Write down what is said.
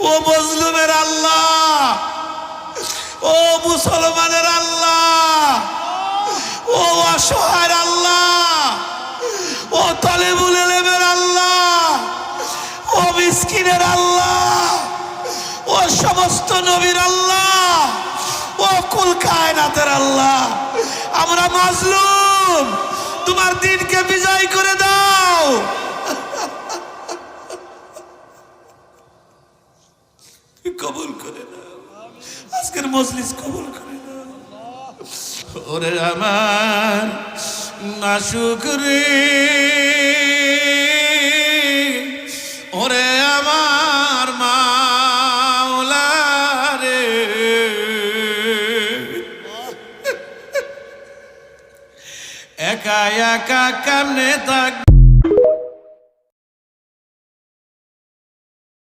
ও মজলুমের আল্লাহ, ও মুসলমানের আল্লাহ, ও অসহায়ের আল্লাহ, ও তালেবুল ইলমের আল্লাহ, ও মিসকিনের আল্লাহ, ও সমস্ত নবীর আল্লাহ, ও কুল কায়নাতের আল্লাহ, আমরা মাজলুম, তোমার দিনকে বিজয় করে দাও। কবুল করে নাও, আজকের মজলিস কবুল করে নাও। ওরে আমার মাশুক রে, ওরে আমার মাওলা রে, একা একা কেমনে থাক